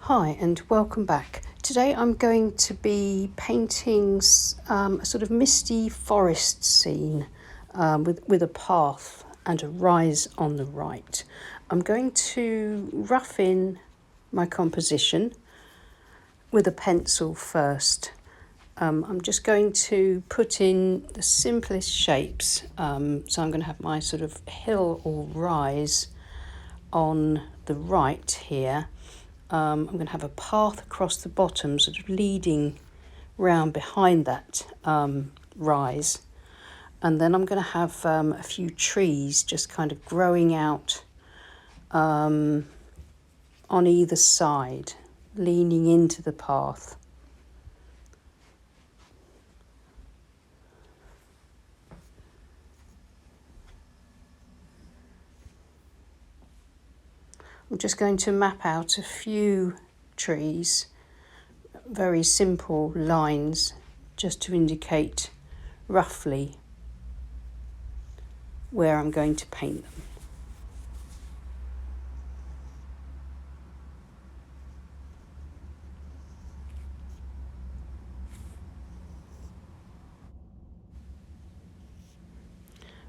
Hi and welcome back. Today I'm going to be painting a sort of misty forest scene with a path and a rise on the right. I'm going to rough in my composition with a pencil first. I'm just going to put in the simplest shapes. So I'm going to have my sort of hill or rise on the right here. I'm going to have a path across the bottom, sort of leading round behind that rise. And then I'm going to have a few trees just kind of growing out on either side, leaning into the path. I'm just going to map out a few trees, very simple lines, just to indicate roughly where I'm going to paint them.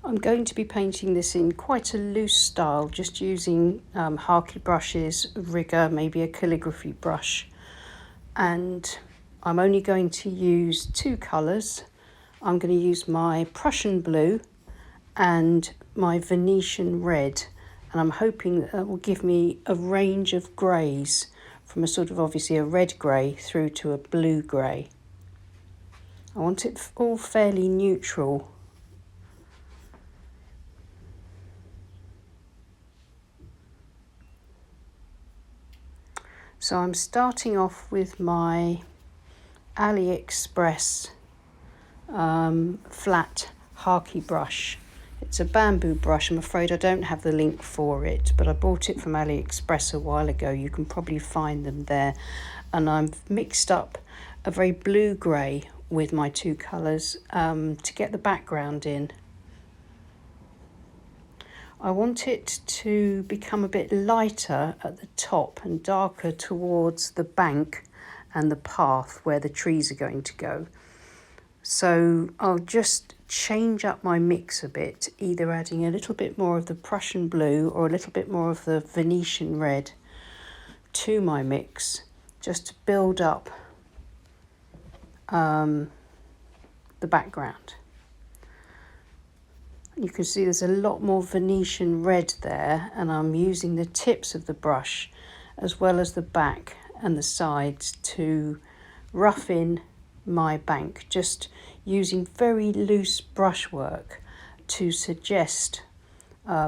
I'm going to be painting this in quite a loose style, just using Harky brushes, rigger, maybe a calligraphy brush. And I'm only going to use two colours. I'm going to use my Prussian blue and my Venetian red. And I'm hoping that will give me a range of greys from a sort of obviously a red grey through to a blue grey. I want it all fairly neutral. So I'm starting off with my AliExpress flat Harky brush. It's a bamboo brush. I'm afraid I don't have the link for it, but I bought it from AliExpress a while ago. You can probably find them there. And I've mixed up a very blue-grey with my two colours to get the background in. I want it to become a bit lighter at the top and darker towards the bank and the path where the trees are going to go. So I'll just change up my mix a bit, either adding a little bit more of the Prussian blue or a little bit more of the Venetian red to my mix, just to build up the background. You can see there's a lot more Venetian red there, and I'm using the tips of the brush as well as the back and the sides to rough in my bank, just using very loose brushwork to suggest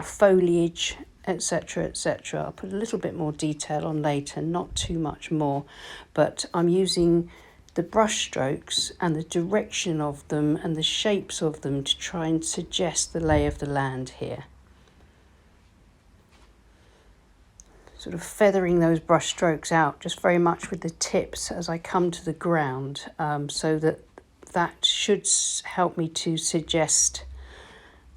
foliage, etc., etc. I'll put a little bit more detail on later, not too much more, but I'm using the brush strokes and the direction of them and the shapes of them to try and suggest the lay of the land here. Sort of feathering those brush strokes out just very much with the tips as I come to the ground, so that should help me to suggest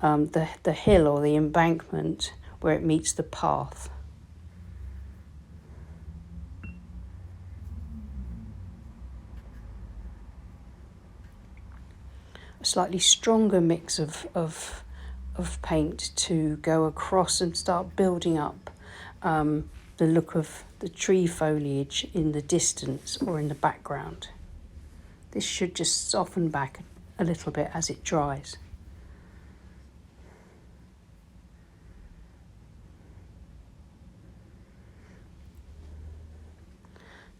the hill or the embankment where it meets the path. A slightly stronger mix of paint to go across and start building up the look of the tree foliage in the distance or in the background. This should just soften back a little bit as it dries.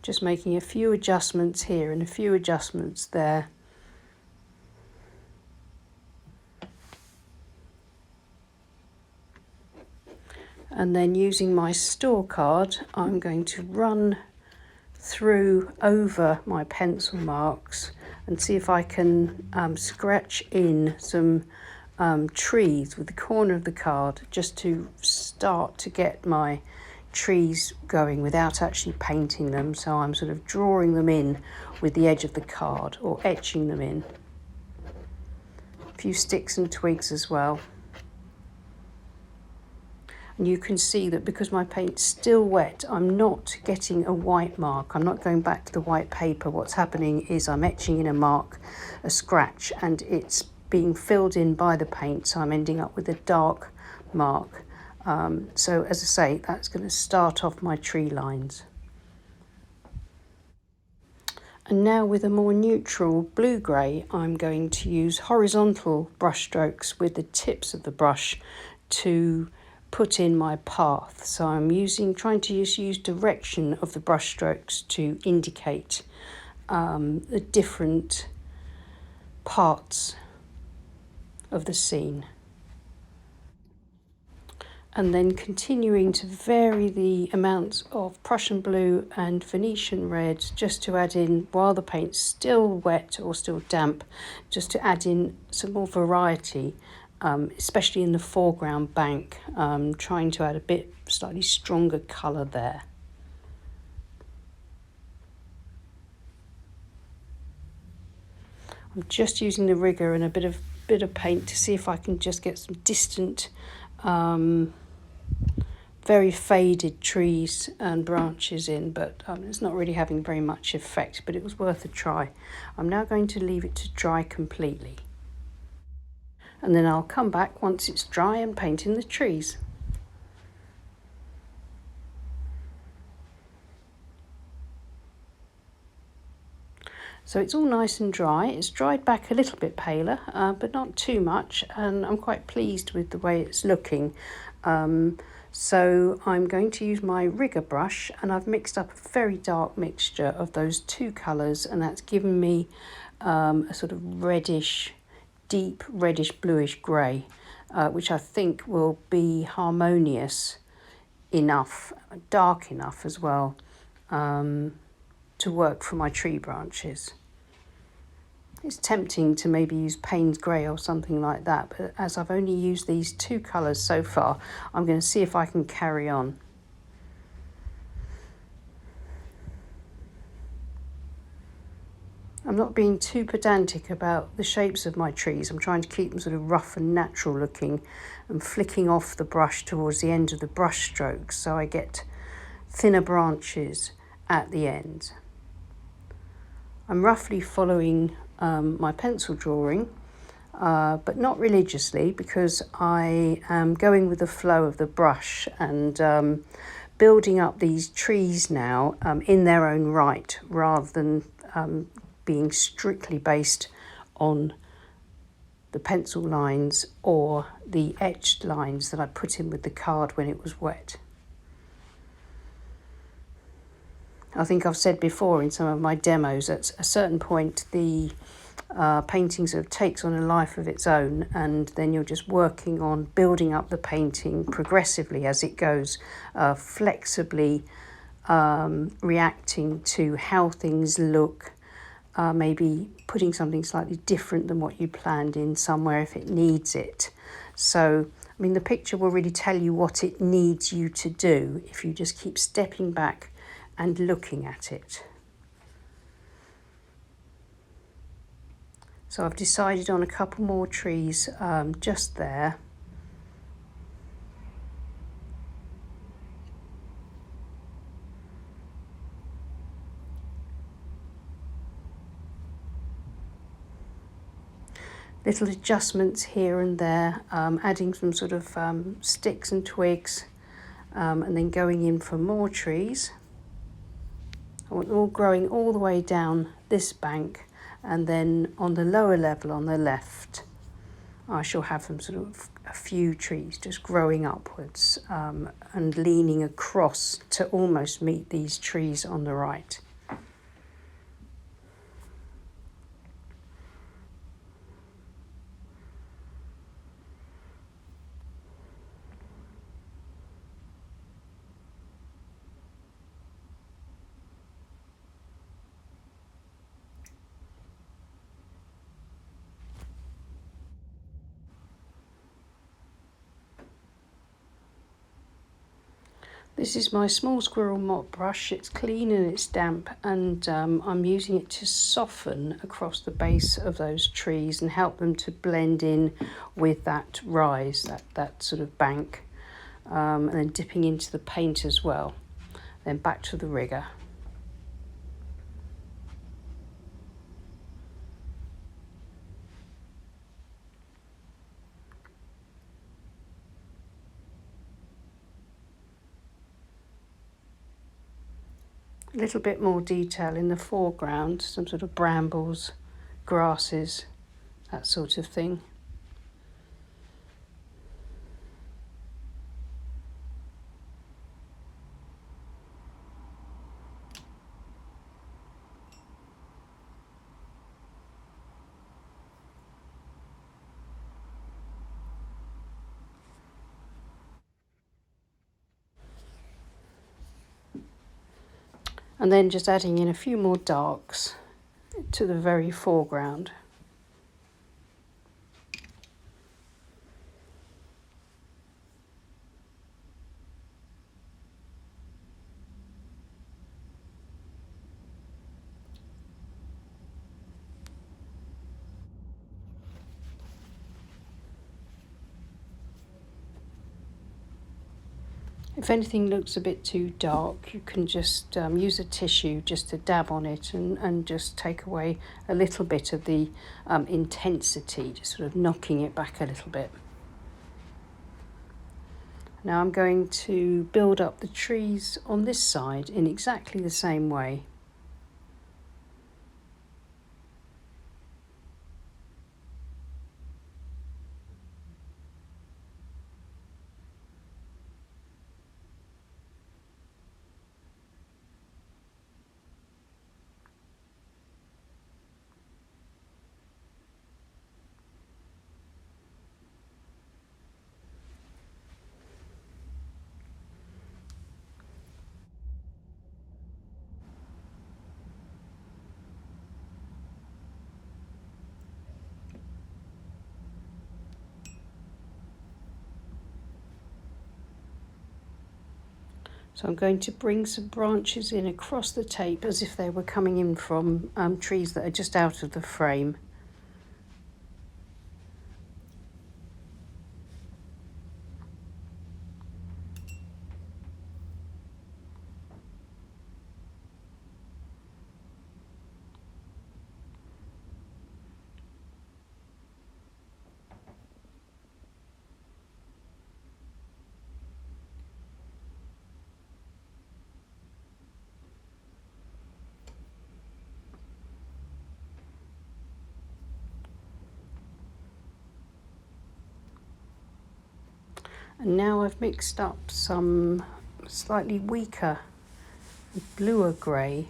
Just making a few adjustments here and a few adjustments there. And then using my store card, I'm going to run through over my pencil marks and see if I can scratch in some trees with the corner of the card, just to start to get my trees going without actually painting them. So I'm sort of drawing them in with the edge of the card or etching them in. A few sticks and twigs as well. And you can see that because my paint's still wet, I'm not getting a white mark. I'm not going back to the white paper. What's happening is I'm etching in a mark, a scratch, and it's being filled in by the paint, so I'm ending up with a dark mark. So as I say, that's going to start off my tree lines. And now with a more neutral blue-grey, I'm going to use horizontal brush strokes with the tips of the brush to put in my path. So I'm trying to use direction of the brush strokes to indicate the different parts of the scene. And then continuing to vary the amounts of Prussian blue and Venetian red, just to add in, while the paint's still wet or still damp, just to add in some more variety, especially in the foreground bank, trying to add a bit slightly stronger colour there. I'm just using the rigger and a bit of paint to see if I can just get some distant, very faded trees and branches in, but it's not really having very much effect, but it was worth a try. I'm now going to leave it to dry completely, and then I'll come back once it's dry and paint in the trees. So it's all nice and dry. It's dried back a little bit paler, but not too much, and I'm quite pleased with the way it's looking. So I'm going to use my rigger brush, and I've mixed up a very dark mixture of those two colours, and that's given me a sort of reddish, deep reddish bluish grey, which I think will be harmonious enough, dark enough as well, to work for my tree branches. It's tempting to maybe use Payne's Grey or something like that, but as I've only used these two colours so far, I'm going to see if I can carry on. I'm not being too pedantic about the shapes of my trees. I'm trying to keep them sort of rough and natural looking, and flicking off the brush towards the end of the brush strokes so I get thinner branches at the end. I'm roughly following my pencil drawing, but not religiously, because I am going with the flow of the brush and building up these trees now in their own right, rather than being strictly based on the pencil lines or the etched lines that I put in with the card when it was wet. I think I've said before in some of my demos, at a certain point the painting sort of takes on a life of its own, and then you're just working on building up the painting progressively as it goes, flexibly reacting to how things look, maybe putting something slightly different than what you planned in somewhere if it needs it. So, I mean, the picture will really tell you what it needs you to do if you just keep stepping back and looking at it. So I've decided on a couple more trees just there. Little adjustments here and there, adding some sort of sticks and twigs, and then going in for more trees. I want them all growing all the way down this bank, and then on the lower level on the left I shall have them sort of a few trees just growing upwards and leaning across to almost meet these trees on the right. This is my small squirrel mop brush. It's clean and it's damp, and I'm using it to soften across the base of those trees and help them to blend in with that rise, that sort of bank. and then dipping into the paint as well. Then back to the rigger. A little bit more detail in the foreground, some sort of brambles, grasses, that sort of thing. And then just adding in a few more darks to the very foreground. If anything looks a bit too dark, you can just use a tissue just to dab on it and just take away a little bit of the intensity, just sort of knocking it back a little bit. Now I'm going to build up the trees on this side in exactly the same way. So I'm going to bring some branches in across the tape as if they were coming in from trees that are just out of the frame. And now I've mixed up some slightly weaker bluer grey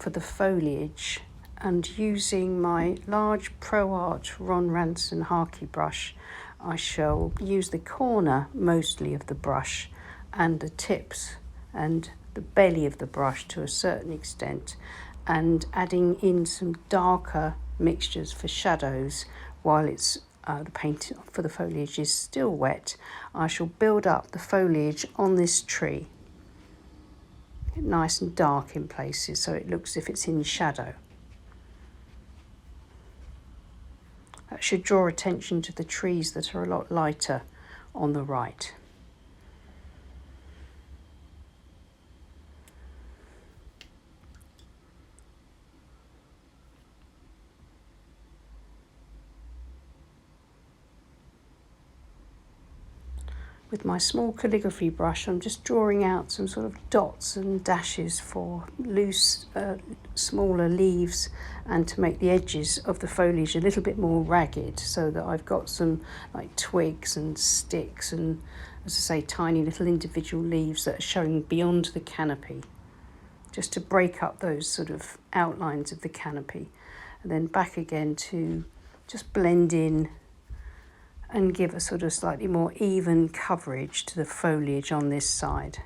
for the foliage, and using my large Pro Art Ron Ranson Harkey brush, I shall use the corner mostly of the brush and the tips and the belly of the brush to a certain extent, and adding in some darker mixtures for shadows while it's the paint for the foliage is still wet. I shall build up the foliage on this tree, nice and dark in places so it looks as if it's in shadow. That should draw attention to the trees that are a lot lighter on the right. With my small calligraphy brush, I'm just drawing out some sort of dots and dashes for loose, smaller leaves, and to make the edges of the foliage a little bit more ragged, so that I've got some like twigs and sticks and, as I say, tiny little individual leaves that are showing beyond the canopy, just to break up those sort of outlines of the canopy. And then back again to just blend in and give a sort of slightly more even coverage to the foliage on this side.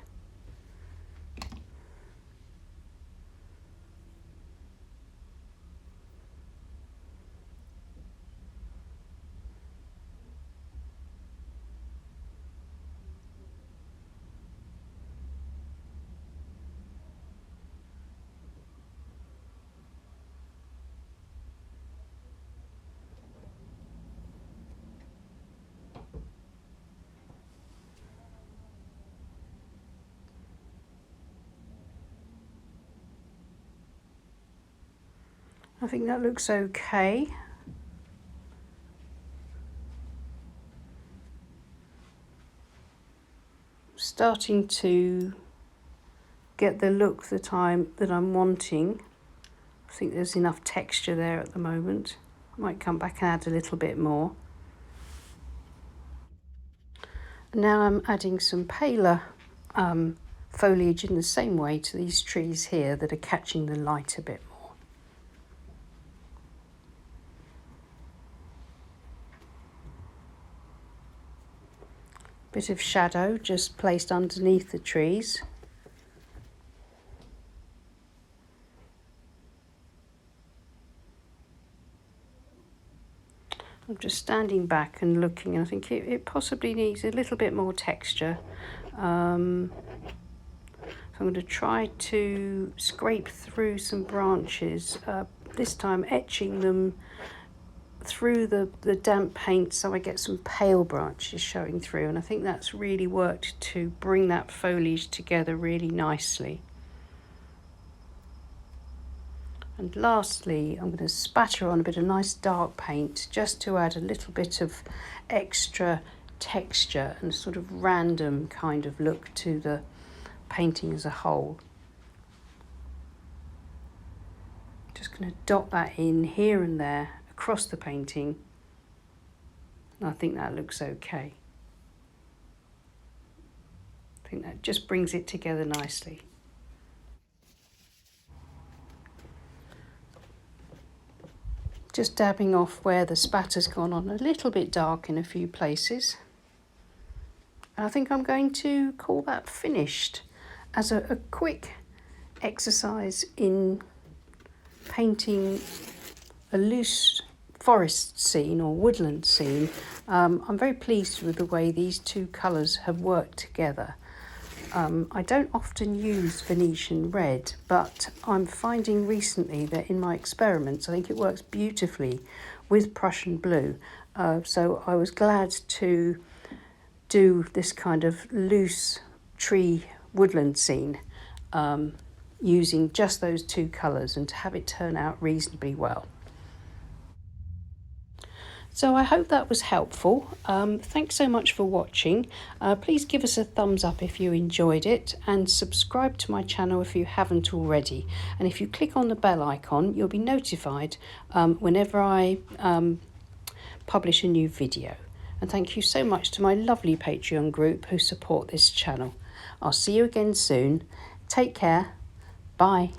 I think that looks okay. Starting to get the look that I'm wanting. I think there's enough texture there at the moment. Might come back and add a little bit more. Now I'm adding some paler foliage in the same way to these trees here that are catching the light a bit more. Bit of shadow just placed underneath the trees. I'm just standing back and looking, and I think it possibly needs a little bit more texture. So I'm going to try to scrape through some branches, this time etching them through the damp paint so I get some pale branches showing through, and I think that's really worked to bring that foliage together really nicely. And lastly, I'm going to spatter on a bit of nice dark paint just to add a little bit of extra texture and sort of random kind of look to the painting as a whole. Just going to dot that in here and there across the painting. And I think that looks okay. I think that just brings it together nicely. Just dabbing off where the spatter's gone on a little bit dark in a few places. And I think I'm going to call that finished as a quick exercise in painting a loose forest scene or woodland scene. I'm very pleased with the way these two colours have worked together. I don't often use Venetian red, but I'm finding recently that in my experiments I think it works beautifully with Prussian blue. So I was glad to do this kind of loose tree woodland scene using just those two colours and to have it turn out reasonably well. So I hope that was helpful. Thanks so much for watching. Please give us a thumbs up if you enjoyed it, and subscribe to my channel if you haven't already. And if you click on the bell icon, you'll be notified whenever I publish a new video. And thank you so much to my lovely Patreon group who support this channel. I'll see you again soon. Take care. Bye.